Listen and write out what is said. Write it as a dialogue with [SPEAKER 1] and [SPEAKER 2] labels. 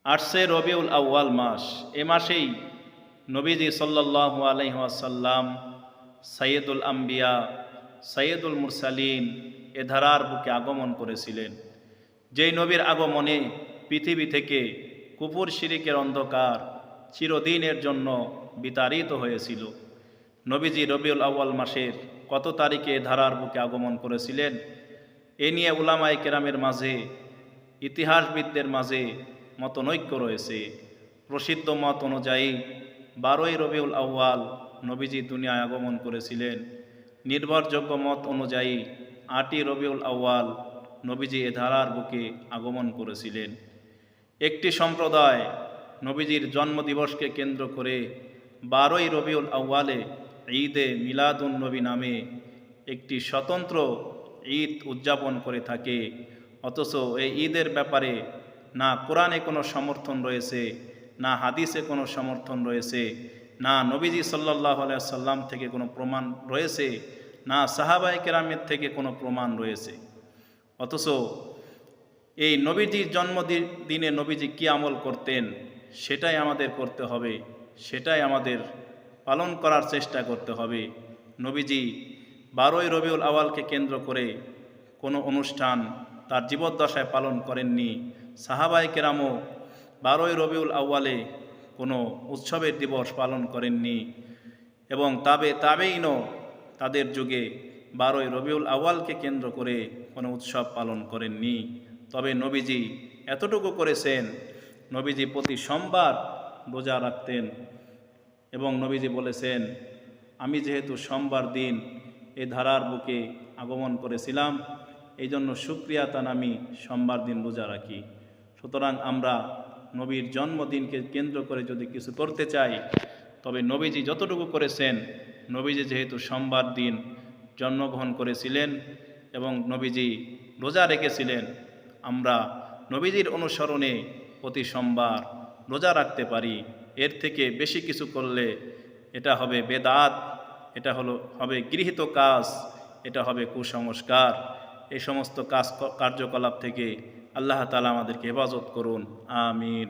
[SPEAKER 1] আসছে রবিউল আউয়াল মাস। এ মাসেই নবীজি সাল্লাল্লাহু আলাইহি ওয়াসাল্লাম সাইয়্যিদুল আম্বিয়া সাইয়্যিদুল মুরসালিন এ ধারার বুকে আগমন করেছিলেন। যেই নবীর আগমনে পৃথিবী থেকে কুফর শিরিকের অন্ধকার চিরদিনের জন্য বিতাড়িত হয়েছিল। নবীজি রবিউল আউয়াল মাসের কত তারিখে এ ধারার বুকে আগমন করেছিলেন, এ নিয়ে উলামায়ে কেরামের মাঝে, ইতিহাসবিদদের মাঝে মতনৈক্য রয়েছে। প্রসিদ্ধ মত অনুযায়ী 12ই রবিউল আউয়াল নবীজি দুনিয়ায় আগমন করেছিলেন। নির্ভরযোগ্য মত অনুযায়ী 8ই রবিউল আউয়াল নবীজি এ ধারার বুকে আগমন করেছিলেন। একটি সম্প্রদায় নবীজির জন্মদিবসকে কেন্দ্র করে 12ই রবিউল আউয়ালে ঈদে মিলাদুন নবী নামে একটি স্বতন্ত্র ঈদ উদযাপন করে থাকে। অথচ এই ঈদের ব্যাপারে না কোরআনে কোনো সমর্থন রয়েছে, না হাদিসে কোনো সমর্থন রয়েছে, না নবীজি সাল্লাল্লাহু আলাইহি সাল্লাম থেকে কোনো প্রমাণ রয়েছে, না সাহাবায়ে কেরামের থেকে কোনো প্রমাণ রয়েছে। অথচ এই নবীজির জন্মদিনে নবীজি কী আমল করতেন সেটাই আমাদের করতে হবে, সেটাই আমাদের পালন করার চেষ্টা করতে হবে। নবীজি 12ই রবিউল আউয়ালকে কেন্দ্র করে কোনো অনুষ্ঠান তার জীবদ্দশায় পালন করেননি। সাহাবায়ে কেরামও 12ই রবিউল আউয়ালে কোনো উৎসবের দিবস পালন করেননি এবং তাবেঈনও তাদের যুগে 12ই রবিউল আউয়ালকে কেন্দ্র করে কোনো উৎসব পালন করেননি। তবে নবীজি এতটুকু করেছেন, নবীজি প্রতি সোমবার রোজা রাখতেন এবং নবীজি বলেছেন, আমি যেহেতু সোমবার দিন এ ধারার বুকে আগমন করেছিলাম, এই জন্য শুকরিয়াতান আমি সোমবার দিন রোজা রাখি। সুতরাং আমরা নবীর জন্মদিনকে কেন্দ্র করে যদি কিছু করতে চাই, তবে নবীজি যতটুকু করেছেন, নবীজি যেহেতু সোমবার দিন জন্মগ্রহণ করেছিলেন এবং নবীজি রোজা রেখেছিলেন, আমরা নবীজির অনুসরণে প্রতি সোমবার রোজা রাখতে পারি। এর থেকে বেশি কিছু করলে এটা হবে বেদাত, এটা হবে গৃহীত কাজ, এটা হবে কুসংস্কার। এই সমস্ত কার্যকলাপ থেকে আল্লাহ তাআলা আমাদেরকে হেফাজত করুন, আমিন।